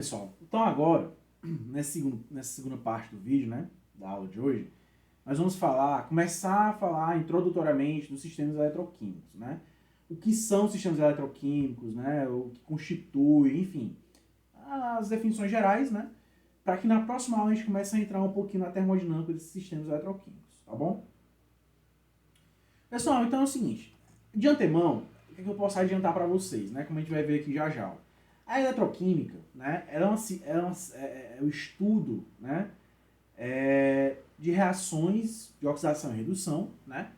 Pessoal, então agora, nessa segunda parte do vídeo, né, da aula de hoje, nós vamos começar a falar introdutoriamente dos sistemas eletroquímicos, né? O que são sistemas eletroquímicos, né, o que constitui, enfim, as definições gerais, né, para que na próxima aula a gente comece a entrar um pouquinho na termodinâmica desses sistemas eletroquímicos, tá bom? Pessoal, então é o seguinte, de antemão, o que eu posso adiantar para vocês, né, como a gente vai ver aqui já já. A eletroquímica, né, é o estudo, né, de reações de oxidação e redução, né,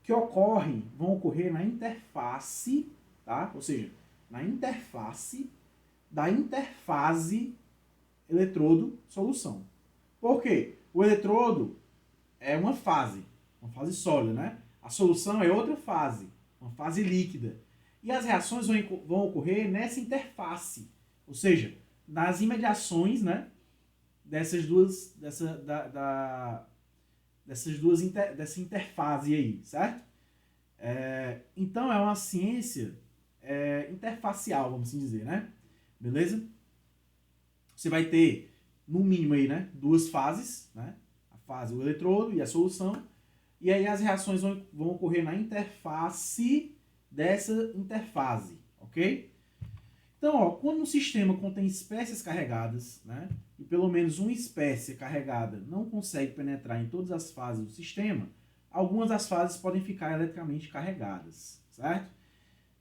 que vão ocorrer na interface, tá? Ou seja, na interface da interfase eletrodo-solução. Por quê? O eletrodo é uma fase sólida, né? A solução é outra fase, uma fase líquida. E as reações vão ocorrer nessa interface, ou seja, nas imediações, né, dessa interfase aí, certo? Então é uma ciência interfacial, vamos assim dizer, né? Beleza? Você vai ter, no mínimo aí, né, duas fases, né? A fase, o eletrodo e a solução. E aí as reações vão ocorrer na interface dessa interfase, ok? Então, ó, quando um sistema contém espécies carregadas, né, e pelo menos uma espécie carregada não consegue penetrar em todas as fases do sistema, algumas das fases podem ficar eletricamente carregadas, certo?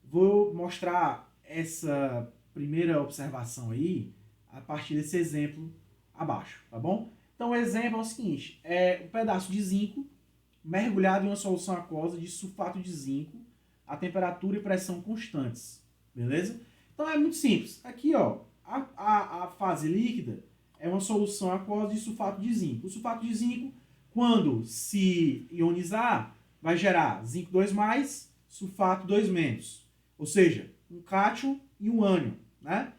Vou mostrar essa primeira observação aí a partir desse exemplo abaixo, tá bom? Então, o exemplo é o seguinte, é um pedaço de zinco mergulhado em uma solução aquosa de sulfato de zinco a temperatura e pressão constantes, beleza? Então é muito simples. Aqui, ó, a fase líquida é uma solução aquosa de sulfato de zinco. O sulfato de zinco, quando se ionizar, vai gerar zinco 2+, sulfato 2-. Ou seja, um cátion e um ânion, né?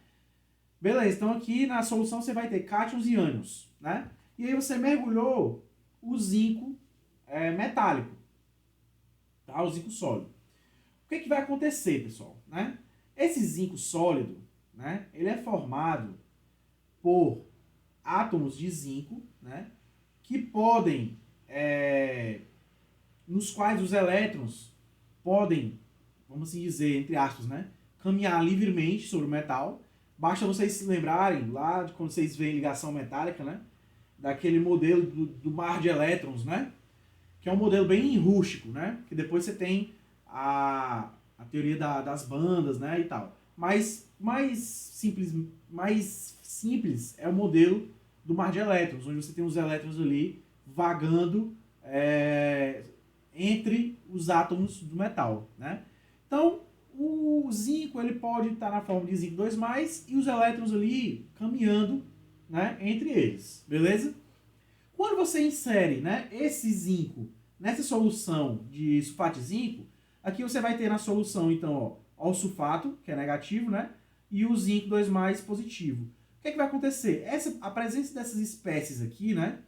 Beleza, então aqui na solução você vai ter cátions e ânions, né? E aí você mergulhou o zinco metálico, tá? O zinco sólido. O que vai acontecer, pessoal? Né? Esse zinco sólido, né, ele é formado por átomos de zinco, né, que podem, nos quais os elétrons podem, vamos assim dizer, entre aspas, né, caminhar livremente sobre o metal. Basta vocês se lembrarem lá de quando vocês veem ligação metálica, né, daquele modelo do mar de elétrons, né, que é um modelo bem rústico, né, que depois você tem a teoria das bandas, né, e tal. Mas mais simples é o modelo do mar de elétrons, onde você tem os elétrons ali vagando entre os átomos do metal, né? Então, o zinco ele pode estar na forma de zinco 2+, e os elétrons ali caminhando, né, entre eles, beleza? Quando você insere, né, esse zinco nessa solução de sulfato de zinco, aqui você vai ter na solução, então, ó, o sulfato, que é negativo, né, e o zinco 2+ positivo. O que vai acontecer? A presença dessas espécies aqui, né,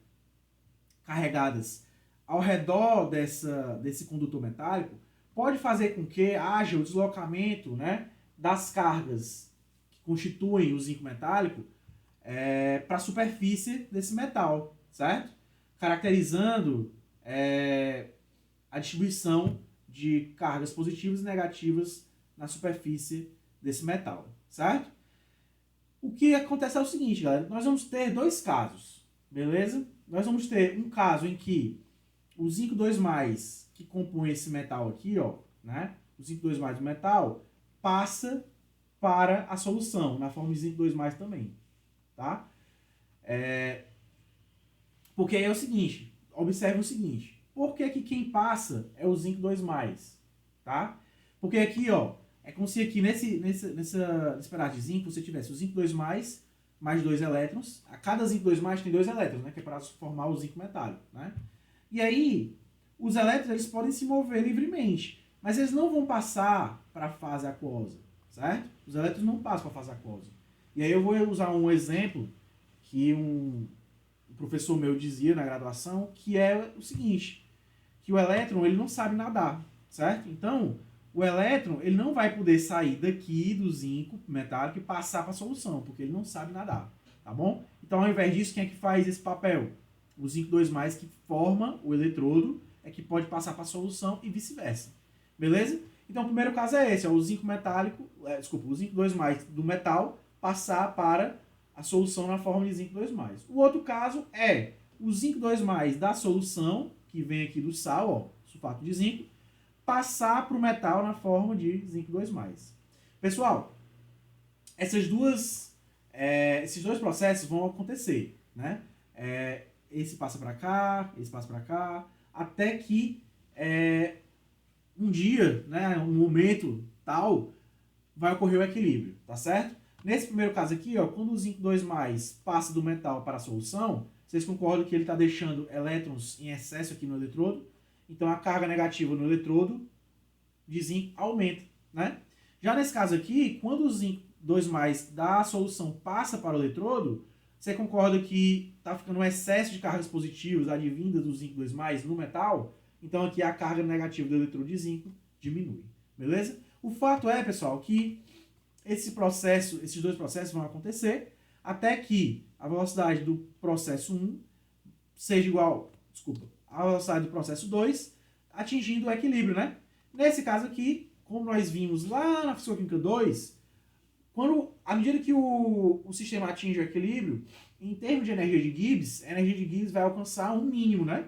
carregadas ao redor desse condutor metálico, pode fazer com que haja o deslocamento, né, das cargas que constituem o zinco metálico para a superfície desse metal, certo? Caracterizando a distribuição de cargas positivas e negativas na superfície desse metal, certo? O que acontece é o seguinte, galera, nós vamos ter dois casos, beleza? Nós vamos ter um caso em que o zinco 2+, que compõe esse metal aqui, ó, né? O zinco 2+ do metal passa para a solução, na forma de zinco 2+ também, tá? Porque é o seguinte, observe o seguinte, por que quem passa é o zinco 2+, tá? Porque aqui, ó, é como se aqui nesse pedaço de zinco você tivesse o zinco 2+, mais 2 elétrons, a cada zinco 2+, tem 2 elétrons, né, que é para formar o zinco metálico, né? E aí, os elétrons eles podem se mover livremente, mas eles não vão passar para a fase aquosa, certo? Os elétrons não passam para a fase aquosa. E aí eu vou usar um exemplo que um professor meu dizia na graduação, que é o seguinte, que o elétron ele não sabe nadar, certo? Então, o elétron ele não vai poder sair daqui do zinco metálico e passar para a solução, porque ele não sabe nadar, tá bom? Então, ao invés disso, quem é que faz esse papel? O zinco 2+, que forma o eletrodo, é que pode passar para a solução e vice-versa. Beleza? Então, o primeiro caso é esse, ó, o zinco metálico, o zinco 2+ do metal passar para a solução na forma de zinco 2+. O outro caso é o zinco 2+ da solução, que vem aqui do sal, ó, sulfato de zinco, passar para o metal na forma de zinco 2+. Pessoal, esses dois processos vão acontecer, né? Esse passa para cá, esse passa para cá, até que um dia, né, um momento tal, vai ocorrer o equilíbrio, tá certo? Nesse primeiro caso aqui, ó, quando o zinco 2+ passa do metal para a solução, vocês concordam que ele está deixando elétrons em excesso aqui no eletrodo? Então a carga negativa no eletrodo de zinco aumenta, né? Já nesse caso aqui, quando o zinco 2+ da solução passa para o eletrodo, você concorda que está ficando um excesso de cargas positivas advindas do zinco 2+ no metal? Então aqui a carga negativa do eletrodo de zinco diminui, beleza? O fato é, pessoal, que esses dois processos vão acontecer até que a velocidade do processo 1 seja igual, à velocidade do processo 2, atingindo o equilíbrio, né? Nesse caso aqui, como nós vimos lá na Física-Química 2, à medida que o sistema atinge o equilíbrio, em termos de energia de Gibbs, a energia de Gibbs vai alcançar um mínimo, né?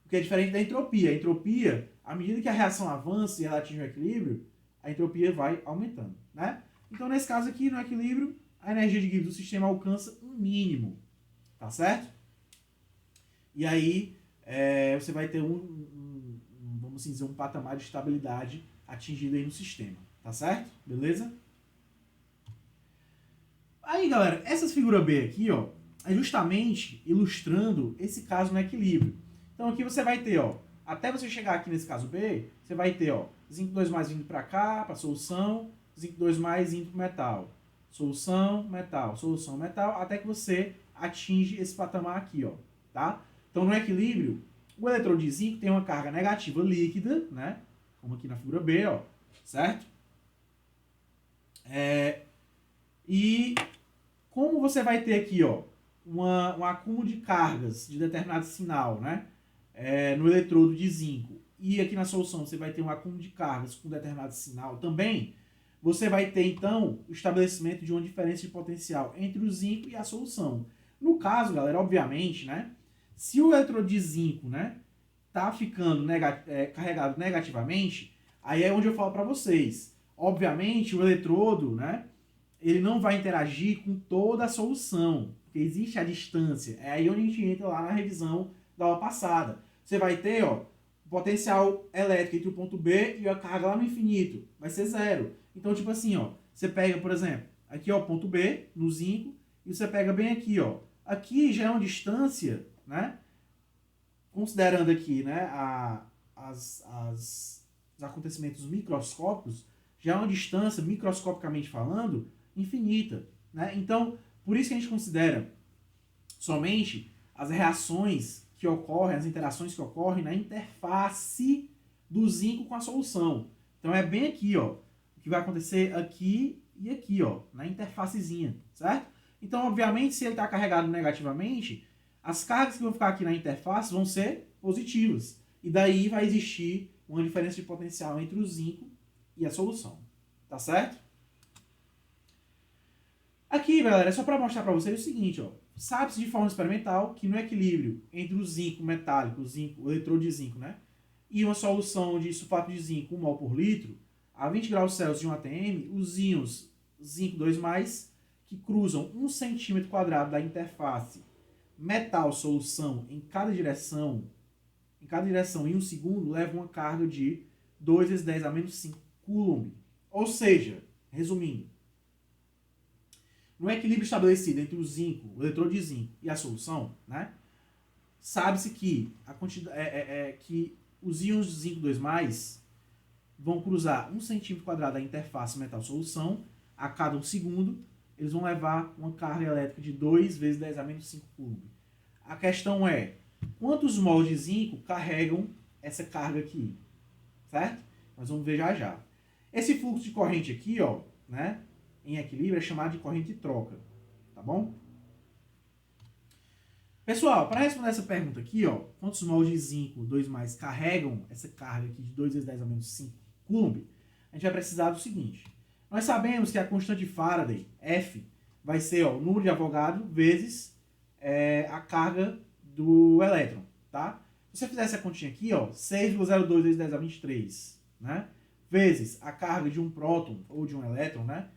O que é diferente da entropia. A entropia, à medida que a reação avança e ela atinge o equilíbrio, a entropia vai aumentando, né? Então, nesse caso aqui, no equilíbrio, a energia de Gibbs do sistema alcança um mínimo, tá certo? E aí, você vai ter vamos assim dizer, um patamar de estabilidade atingido aí no sistema, tá certo? Beleza? Aí, galera, essa figura B aqui, ó, é justamente ilustrando esse caso no equilíbrio. Então, aqui você vai ter, ó, até você chegar aqui nesse caso B, você vai ter, ó, zinco 2+ indo para cá, para a solução, zinco 2+ indo para o metal. Solução, metal, até que você atinge esse patamar aqui, ó, tá? Então, no equilíbrio, o eletrodo de zinco tem uma carga negativa líquida, né? Como aqui na figura B, ó, certo? E como você vai ter aqui, ó, um acúmulo de cargas de determinado sinal, né? No eletrodo de zinco, e aqui na solução você vai ter um acúmulo de cargas com determinado sinal também, você vai ter, então, o estabelecimento de uma diferença de potencial entre o zinco e a solução. No caso, galera, obviamente, né? Se o eletrodo de zinco, né, tá ficando carregado negativamente, aí é onde eu falo para vocês. Obviamente, o eletrodo, né, ele não vai interagir com toda a solução, porque existe a distância. É aí onde a gente entra lá na revisão da aula passada. Você vai ter, ó, o potencial elétrico entre o ponto B e a carga lá no infinito. Vai ser zero. Então, tipo assim, ó, você pega, por exemplo, aqui, ó, o ponto B, no zinco, e você pega bem aqui, ó. Aqui já é uma distância, né? Considerando aqui, né, os acontecimentos microscópicos, já é uma distância, microscopicamente falando, infinita, né? Então, por isso que a gente considera somente as reações que ocorrem, as interações que ocorrem na interface do zinco com a solução. Então, é bem aqui, ó, o que vai acontecer aqui e aqui, ó, na interfacezinha, certo? Então, obviamente, se ele está carregado negativamente, as cargas que vão ficar aqui na interface vão ser positivas. E daí vai existir uma diferença de potencial entre o zinco e a solução. Tá certo? Aqui, galera, é só para mostrar para vocês o seguinte, ó. Sabe-se de forma experimental que no equilíbrio entre o zinco metálico, o eletrodo de zinco, né, e uma solução de sulfato de zinco 1 mol por litro, a 20 graus Celsius de 1 atm, os íons zinco 2+, que cruzam 1 centímetro quadrado da interface metal-solução em cada direção em um segundo, levam uma carga de 2 vezes 10 a menos 5 coulomb. Ou seja, resumindo, no equilíbrio estabelecido entre o eletrodo de zinco e a solução, né, sabe-se que que os íons de zinco 2+, vão cruzar 1 centímetro quadrado da interface metal-solução a cada 1 segundo, eles vão levar uma carga elétrica de 2 vezes 10 a menos 5 coulomb. A questão é, quantos mols de zinco carregam essa carga aqui? Certo? Nós vamos ver já já. Esse fluxo de corrente aqui, ó, né, em equilíbrio é chamado de corrente de troca, tá bom? Pessoal, para responder essa pergunta aqui, ó, quantos mols de zinco 2 mais carregam essa carga aqui de 2 vezes 10 a menos 5 coulomb, a gente vai precisar do seguinte. Nós sabemos que a constante de Faraday, F, vai ser ó, o número de Avogadro vezes a carga do elétron, tá? Se você fizer essa continha aqui, ó, 6,02 vezes 10 a 23, né? Vezes a carga de um próton ou de um elétron, né?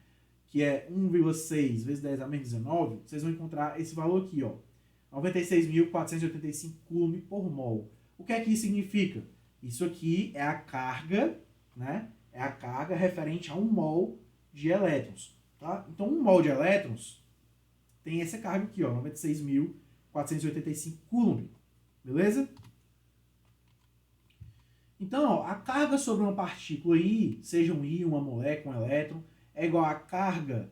Que é 1,6 vezes 10 a menos 19, vocês vão encontrar esse valor aqui, ó. 96.485 coulomb por mol. O que é que isso significa? Isso aqui é a carga, né? É a carga referente a 1 mol de elétrons, tá? Então, 1 mol de elétrons tem essa carga aqui, ó, 96.485 coulomb, beleza? Então, ó, a carga sobre uma partícula I, seja um íon, uma molécula, um elétron, é igual à carga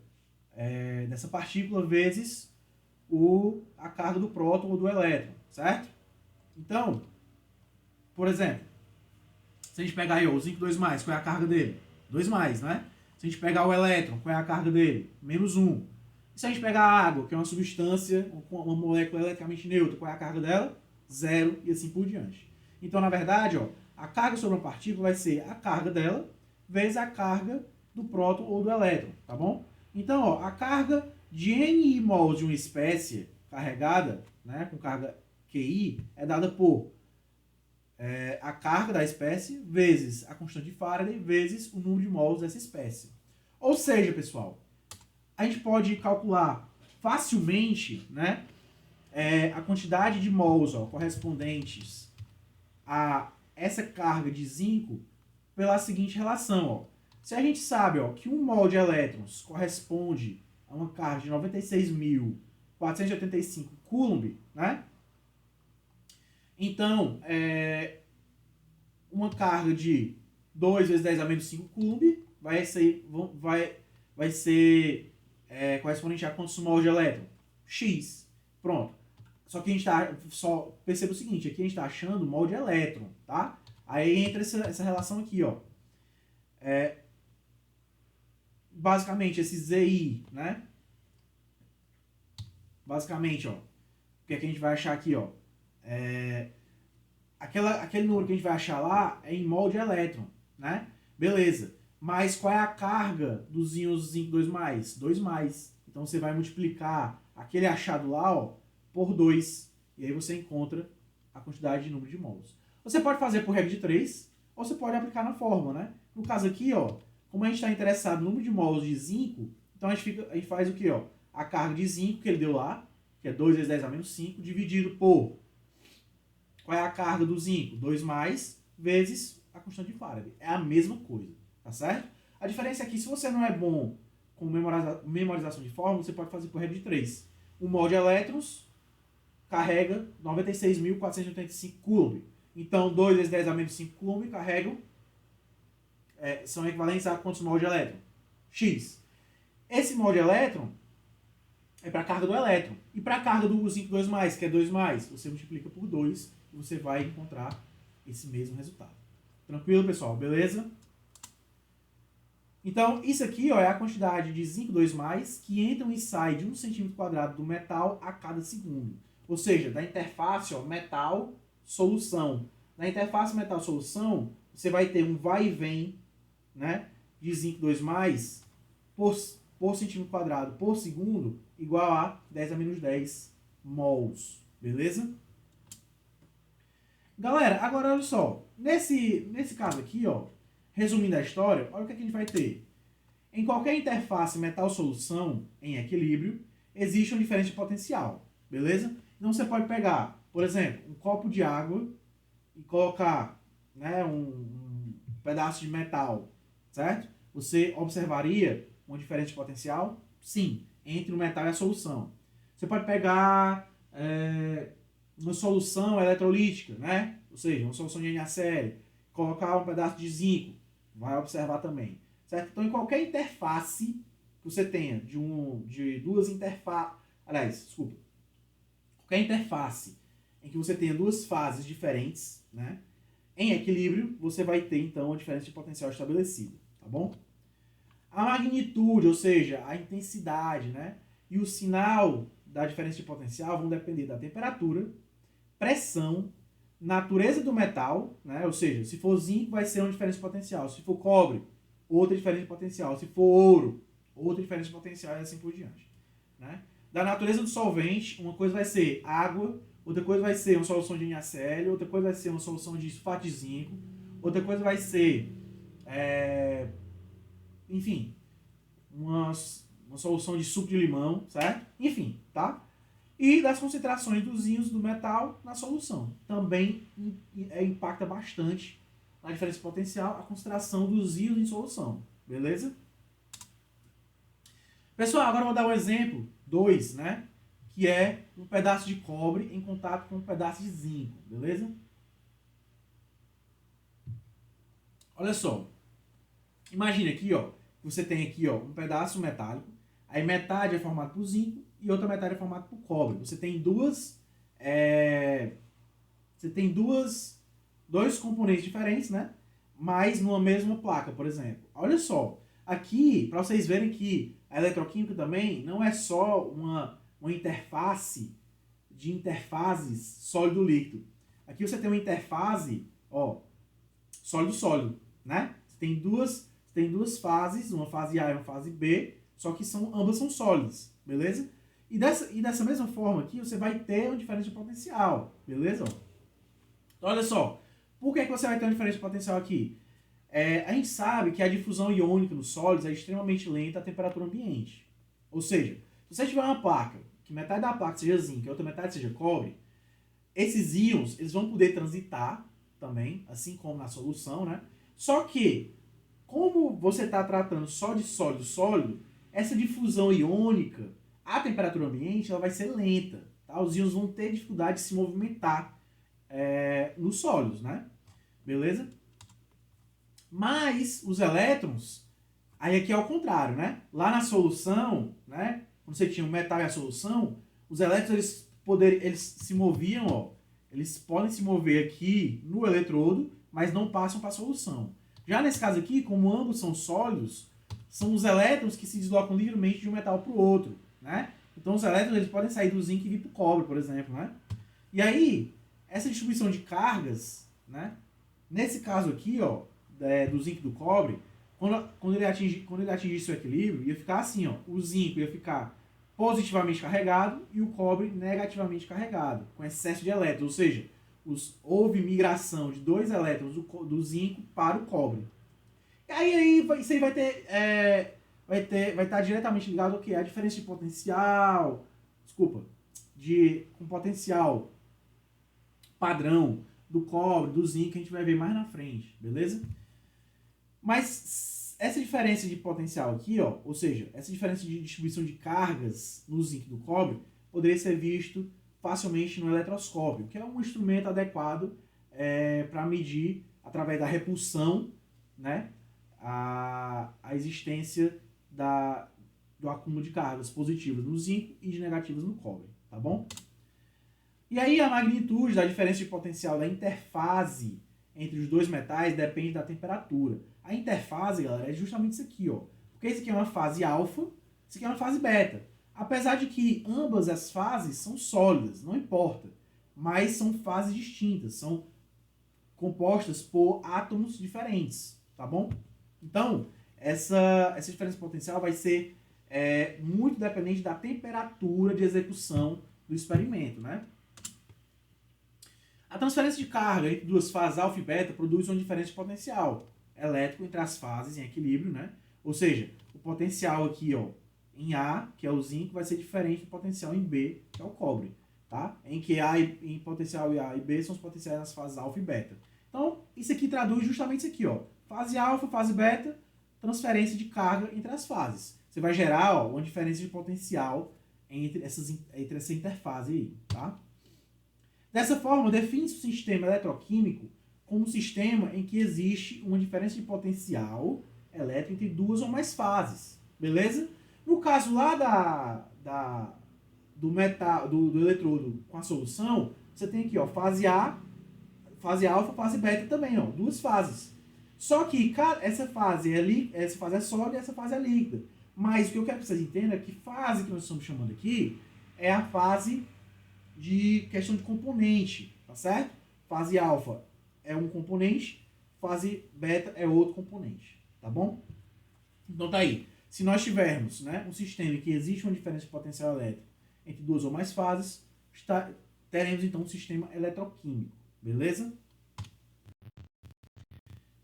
dessa partícula vezes a carga do próton ou do elétron, certo? Então, por exemplo, se a gente pegar aí ó, o zinco 2+, qual é a carga dele? 2+, né? Se a gente pegar o elétron, qual é a carga dele? -1. E se a gente pegar a água, que é uma substância, uma molécula eletricamente neutra, qual é a carga dela? 0 e assim por diante. Então, na verdade, ó, a carga sobre uma partícula vai ser a carga dela vezes a carga do próton ou do elétron, tá bom? Então, ó, a carga de N mols de uma espécie carregada, né, com carga QI, é dada por a carga da espécie vezes a constante de Faraday vezes o número de mols dessa espécie. Ou seja, pessoal, a gente pode calcular facilmente, né, a quantidade de mols ó, correspondentes a essa carga de zinco pela seguinte relação. Ó. Se a gente sabe ó, que 1 mol de elétrons corresponde a uma carga de 96.485 coulomb, né? Então, uma carga de 2 vezes 10 a menos 5 coulomb vai ser correspondente a quantos mols de elétron? X. Pronto. Só que a gente só perceba o seguinte, aqui a gente está achando mol de elétron, tá? Aí entra essa relação aqui, ó. Basicamente, esse ZI, né? Basicamente, ó, o que a gente vai achar aqui, ó? Aquele número que a gente vai achar lá é em mol de elétron, né? Beleza. Mas qual é a carga dos íons zinco 2+? 2+. Então, você vai multiplicar aquele achado lá, ó, por 2. E aí você encontra a quantidade de número de mols. Você pode fazer por regra de 3, ou você pode aplicar na fórmula, né? No caso aqui, ó, como a gente está interessado no número de mols de zinco, então a gente faz o quê, ó? A carga de zinco que ele deu lá, que é 2 vezes 10 a menos 5, dividido por... Qual é a carga do zinco? 2+, vezes a constante de Faraday. É a mesma coisa, tá certo? A diferença é que se você não é bom com memorização de fórmula, você pode fazer por regra de 3. 1 mol de elétrons carrega 96.485 coulomb. Então, 2 vezes 10 a menos 5 coulomb carregam, são equivalentes a quantos mol de elétron? X. Esse mol de elétron é para a carga do elétron. E para a carga do zinco 2+, que é 2+, você multiplica por 2 e você vai encontrar esse mesmo resultado. Tranquilo, pessoal? Beleza? Então, isso aqui ó, é a quantidade de zinco 2+, que entram e saem de 1 cm² do metal a cada segundo. Ou seja, da interface ó, metal-solução. Na interface metal-solução, você vai ter um vai e vem, né, de zinco 2+, por centímetro² por segundo, igual a 10 a menos 10 mols. Beleza? Galera, agora olha só. Nesse caso aqui, ó, resumindo a história, olha o que a gente vai ter. Em qualquer interface metal-solução em equilíbrio, existe uma diferença de potencial. Beleza? Então você pode pegar, por exemplo, um copo de água e colocar, né, um pedaço de metal, certo? Você observaria uma diferença de potencial? Sim, entre o metal e a solução. Você pode pegar uma solução eletrolítica, né? Ou seja, uma solução de NaCl, colocar um pedaço de zinco, vai observar também. Certo? Então, em qualquer interface que você tenha de duas interfaces, qualquer interface em que você tenha duas fases diferentes, né, em equilíbrio, você vai ter, então, a diferença de potencial estabelecida. tá bom? A magnitude, ou seja, a intensidade, né? E o sinal da diferença de potencial vão depender da temperatura, pressão, natureza do metal, né? Ou seja, se for zinco vai ser uma diferença de potencial, se for cobre, outra diferença de potencial, se for ouro, outra diferença de potencial e assim por diante, né? Da natureza do solvente, uma coisa vai ser água, outra coisa vai ser uma solução de NaCl, outra coisa vai ser uma solução de sulfato de zinco, outra coisa vai ser, enfim, uma solução de suco de limão, certo? Enfim, tá? E das concentrações dos íons do metal na solução. Também impacta bastante na diferença potencial a concentração dos íons em solução, beleza? Pessoal, agora eu vou dar um exemplo 2, né? Que é um pedaço de cobre em contato com um pedaço de zinco, beleza? Olha só. Imagina aqui, ó, você tem aqui, ó, um pedaço metálico, aí metade é formado por zinco e outra metade é formada por cobre. Você tem dois componentes diferentes, né? Mas numa mesma placa, por exemplo. Olha só, aqui, para vocês verem que a eletroquímica também não é só uma interface de interfases sólido-líquido. Aqui você tem uma interfase, ó, sólido-sólido, né? Você tem duas fases, uma fase A e uma fase B, só que ambas são sólidas, beleza? E dessa mesma forma aqui, você vai ter uma diferença de potencial, beleza? Então, olha só, por que você vai ter uma diferença de potencial aqui? A gente sabe que a difusão iônica nos sólidos é extremamente lenta à temperatura ambiente. Ou seja, se você tiver uma placa, que metade da placa seja zinco e a outra metade seja cobre, esses íons eles vão poder transitar também, assim como na solução, né? Só que, como você está tratando só de sólido, essa difusão iônica à temperatura ambiente ela vai ser lenta. Tá? Os íons vão ter dificuldade de se movimentar nos sólidos, né? Beleza? Mas os elétrons, aí aqui é o contrário, né? Lá na solução, né? Quando você tinha o metal e a solução, os elétrons eles se moviam, ó. Eles podem se mover aqui no eletrodo, mas não passam para a solução. Já nesse caso aqui, como ambos são sólidos, são os elétrons que se deslocam livremente de um metal para o outro, né? Então os elétrons eles podem sair do zinco e vir para o cobre, por exemplo, né? E aí, essa distribuição de cargas, né? Nesse caso aqui, ó, do zinco e do cobre, quando ele atingisse seu equilíbrio, ia ficar assim, ó, o zinco ia ficar positivamente carregado e o cobre negativamente carregado, com excesso de elétrons, ou seja, houve migração de 2 elétrons do zinco para o cobre. E aí isso aí vai estar diretamente ligado ao que? A diferença de potencial, com potencial padrão do cobre, do zinco, que a gente vai ver mais na frente, beleza? Mas essa diferença de potencial aqui, ó, ou seja, essa diferença de distribuição de cargas no zinco e do cobre, poderia ser visto facilmente no eletroscópio, que é um instrumento adequado para medir, através da repulsão, né, a existência do acúmulo de cargas positivas no zinco e de negativas no cobre, tá bom? E aí a magnitude da diferença de potencial da interfase entre os dois metais depende da temperatura. A interfase, galera, é justamente isso aqui, ó. Porque isso aqui é uma fase alfa, isso aqui é uma fase beta. Apesar de que ambas as fases são sólidas, não importa. Mas são fases distintas, são compostas por átomos diferentes, tá bom? Então, essa diferença de potencial vai ser muito dependente da temperatura de execução do experimento, né? A transferência de carga entre duas fases alfa e beta produz uma diferença de potencial elétrico entre as fases em equilíbrio, né? Ou seja, o potencial aqui, ó, em A, que é o zinco, vai ser diferente do potencial em B, que é o cobre, tá? Em que em potencial A e B são os potenciais nas fases alfa e beta. Então, isso aqui traduz justamente isso aqui, ó. Fase alfa, fase beta, transferência de carga entre as fases. Você vai gerar, ó, uma diferença de potencial entre essa interfase aí, tá? Dessa forma, define-se o sistema eletroquímico como um sistema em que existe uma diferença de potencial elétrico entre duas ou mais fases, beleza? No caso lá do eletrodo com a solução, você tem aqui, ó, fase A, fase alfa, fase beta também, ó, duas fases. Só que essa fase é sólida e essa fase é líquida. Mas o que eu quero que vocês entendam é que fase que nós estamos chamando aqui é a fase de questão de componente, tá certo? Fase alfa é um componente, fase beta é outro componente, tá bom? Então tá aí. Se nós tivermos, né, um sistema em que existe uma diferença de potencial elétrico entre duas ou mais fases, teremos então um sistema eletroquímico, beleza?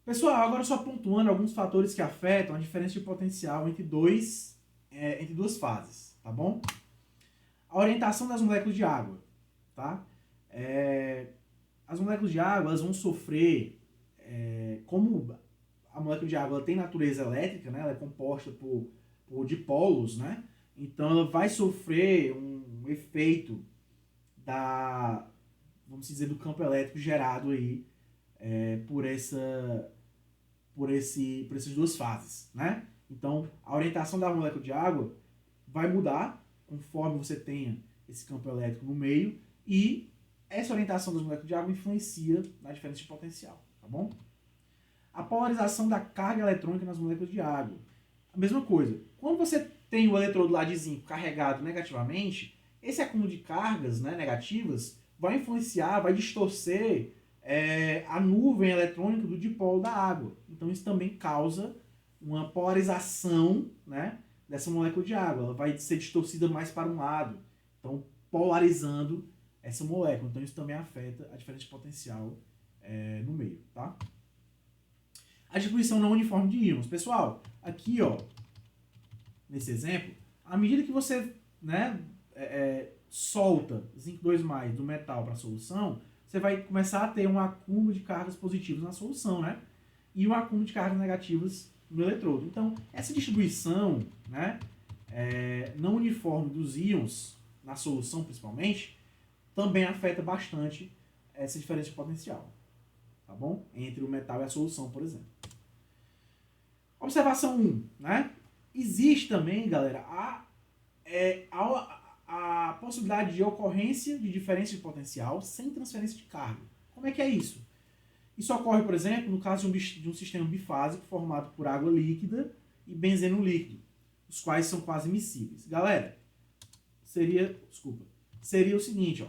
Pessoal, agora só pontuando alguns fatores que afetam a diferença de potencial entre duas fases, tá bom? A orientação das moléculas de água, tá? As moléculas de água elas vão sofrer, como a molécula de água ela tem natureza elétrica, né? Ela é composta por dipolos, né? Então ela vai sofrer um efeito vamos dizer, do campo elétrico gerado aí por essas duas fases, né? Então, a orientação da molécula de água vai mudar conforme você tenha esse campo elétrico no meio e essa orientação das moléculas de água influencia na diferença de potencial, tá bom? A polarização da carga eletrônica nas moléculas de água. A mesma coisa. Quando você tem o eletrodo lá de zinco carregado negativamente, esse acúmulo de cargas, né, negativas vai influenciar, vai distorcer a nuvem eletrônica do dipolo da água. Então isso também causa uma polarização, né, dessa molécula de água. Ela vai ser distorcida mais para um lado, então polarizando essa molécula. Então isso também afeta a diferença de potencial no meio, tá? A distribuição não uniforme de íons. Pessoal, aqui, ó, nesse exemplo, à medida que você, né, solta zinco 2+ do metal para a solução, você vai começar a ter um acúmulo de cargas positivas na solução, né? E um acúmulo de cargas negativas no eletrodo. Então, essa distribuição, né, não uniforme dos íons, na solução principalmente, também afeta bastante essa diferença de potencial, tá bom? Entre o metal e a solução, por exemplo. Observação 1, né? Existe também, galera, a possibilidade de ocorrência de diferença de potencial sem transferência de carga. Como é que é isso? Isso ocorre, por exemplo, no caso de um sistema bifásico formado por água líquida e benzeno líquido, os quais são quase miscíveis. Galera, seria o seguinte, ó.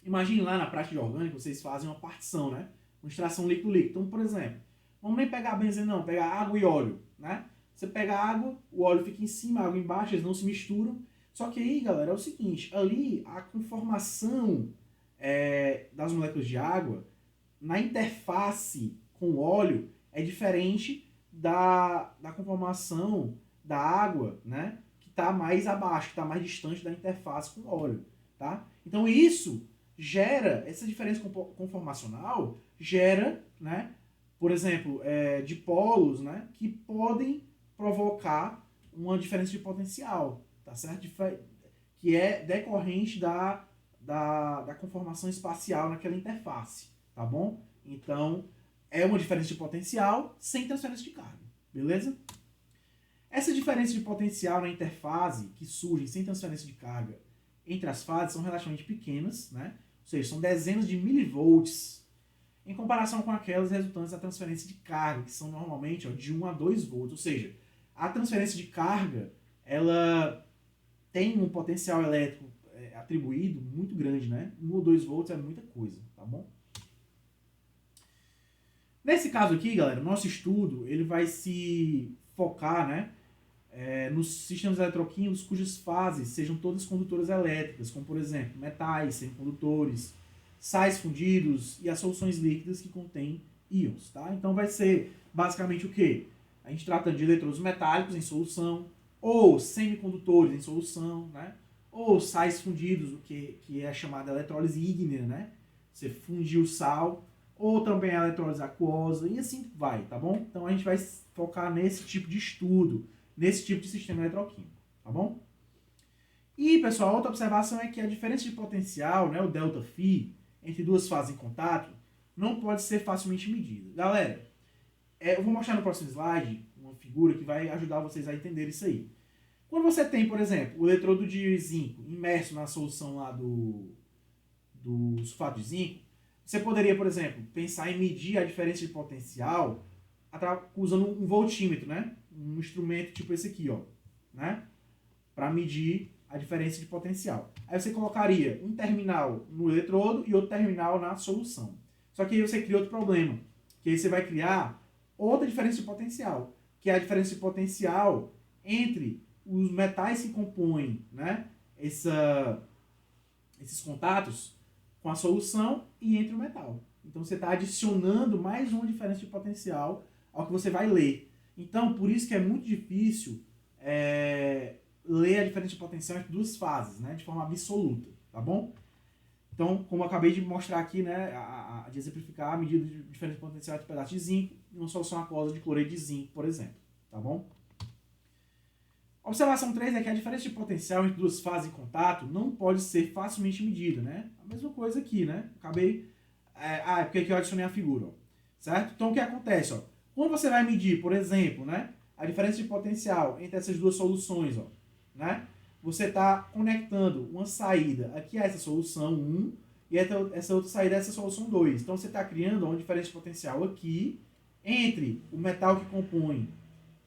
Imagine lá na prática de orgânica, vocês fazem uma partição, né? Uma extração líquido-líquido. Então, por exemplo, vamos nem pegar benzeno não, pegar água e óleo, né? Você pega a água, o óleo fica em cima, a água embaixo, eles não se misturam. Só que aí, galera, é o seguinte, ali a conformação das moléculas de água na interface com o óleo é diferente da conformação da água, né, que está mais abaixo, que está mais distante da interface com o óleo, tá? Então isso gera, essa diferença conformacional gera, né, por exemplo, dipolos, né, que podem provocar uma diferença de potencial, tá certo? Que é decorrente da conformação espacial naquela interface, tá bom? Então, é uma diferença de potencial sem transferência de carga, beleza? Essa diferença de potencial na interfase que surge sem transferência de carga entre as fases são relativamente pequenas, né? Ou seja, são dezenas de milivolts em comparação com aquelas resultantes da transferência de carga, que são normalmente de 1 a 2 volts. Ou seja, a transferência de carga ela tem um potencial elétrico atribuído muito grande, né? 1 ou 2 volts é muita coisa, tá bom? Nesse caso aqui, galera, nosso estudo ele vai se focar, né, nos sistemas eletroquímicos cujas fases sejam todas condutoras elétricas, como por exemplo, metais, semicondutores, sais fundidos e as soluções líquidas que contêm íons, tá? Então vai ser basicamente o quê? A gente trata de eletrodos metálicos em solução, ou semicondutores em solução, né? Ou sais fundidos, o que é chamada eletrólise ígnea, né? Você fundiu o sal, ou também a eletrólise aquosa, e assim vai, tá bom? Então a gente vai focar nesse tipo de estudo, nesse tipo de sistema eletroquímico, tá bom? E, pessoal, outra observação é que a diferença de potencial, né, o ΔΦ, entre duas fases em contato, não pode ser facilmente medida. Galera, eu vou mostrar no próximo slide uma figura que vai ajudar vocês a entender isso aí. Quando você tem, por exemplo, o eletrodo de zinco imerso na solução lá do sulfato de zinco, Você poderia, por exemplo, pensar em medir a diferença de potencial usando um voltímetro, né? Um instrumento tipo esse aqui, ó, né? Para medir a diferença de potencial. Aí você colocaria um terminal no eletrodo e outro terminal na solução. Só que aí você cria outro problema, que aí você vai criar outra diferença de potencial, que é a diferença de potencial entre os metais que compõem, né, esses contatos com a solução e entre o metal. Então você está adicionando mais uma diferença de potencial ao que você vai ler. Então, por isso que é muito difícil ler a diferença de potencial entre duas fases, né, de forma absoluta, tá bom? Então, como eu acabei de mostrar aqui, né, de exemplificar a medida de diferença de potencial entre pedaços de zinco e uma solução aquosa de cloreto de zinco, por exemplo, tá bom? A observação 3 é que a diferença de potencial entre duas fases de contato não pode ser facilmente medida, né? A mesma coisa aqui, né? Acabei... é porque aqui eu adicionei a figura, ó, certo? Então, o que acontece, ó? Quando você vai medir, por exemplo, né, a diferença de potencial entre essas duas soluções, ó, né? Você está conectando uma saída aqui a essa solução 1 e essa outra saída a essa solução 2. Então, você está criando uma diferença de potencial aqui entre o metal que compõe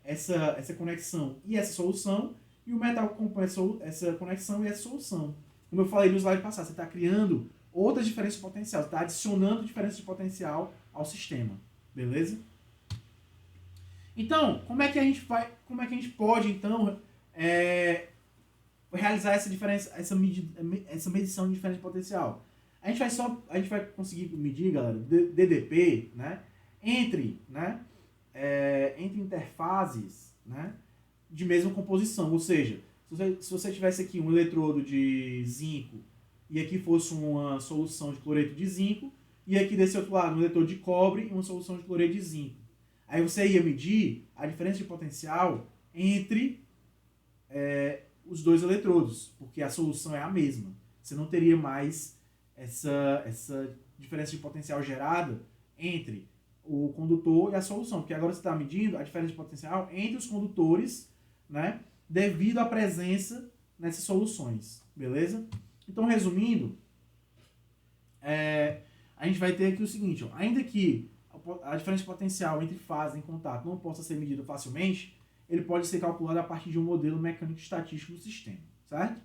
essa conexão e essa solução e o metal que compõe essa conexão e essa solução. Como eu falei no slide passado, você está criando outras diferenças de potencial, você está adicionando diferenças de potencial ao sistema. Beleza? Então, como é que a gente pode, então, realizar essa diferença, essa medição de diferença de potencial? A gente vai conseguir medir, galera, DDP, né, entre interfaces, né, de mesma composição. Ou seja, se você tivesse aqui um eletrodo de zinco e aqui fosse uma solução de cloreto de zinco, e aqui desse outro lado um eletrodo de cobre e uma solução de cloreto de zinco. Aí você ia medir a diferença de potencial entre os dois eletrodos, porque a solução é a mesma. Você não teria mais essa diferença de potencial gerada entre o condutor e a solução, porque agora você está medindo a diferença de potencial entre os condutores, né, devido à presença nessas soluções, beleza? Então, resumindo, a gente vai ter aqui o seguinte, ó, ainda que a diferença de potencial entre fases em contato não possa ser medida facilmente, ele pode ser calculado a partir de um modelo mecânico estatístico do sistema, certo?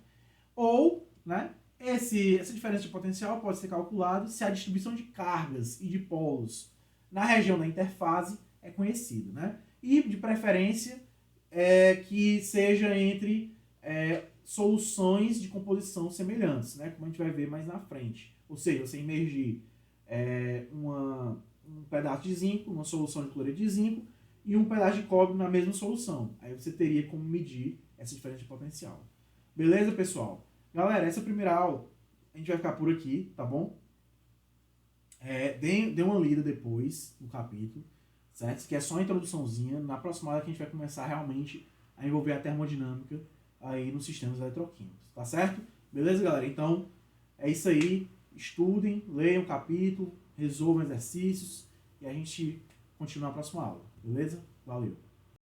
Ou, né, essa diferença de potencial pode ser calculada se a distribuição de cargas e de polos na região da interfase é conhecida, né? E, de preferência, que seja entre soluções de composição semelhantes, né? Como a gente vai ver mais na frente. Ou seja, você imergir um pedaço de zinco, uma solução de cloreto de zinco, e um pedaço de cobre na mesma solução. Aí você teria como medir essa diferença de potencial. Beleza, pessoal? Galera, essa primeira aula a gente vai ficar por aqui, tá bom? Dê uma lida depois no capítulo, certo? Que é só a introduçãozinha. Na próxima aula que a gente vai começar realmente a envolver a termodinâmica aí nos sistemas eletroquímicos, tá certo? Beleza, galera? Então, é isso aí. Estudem, leiam o capítulo, resolvam exercícios e a gente continua na próxima aula, beleza? Valeu!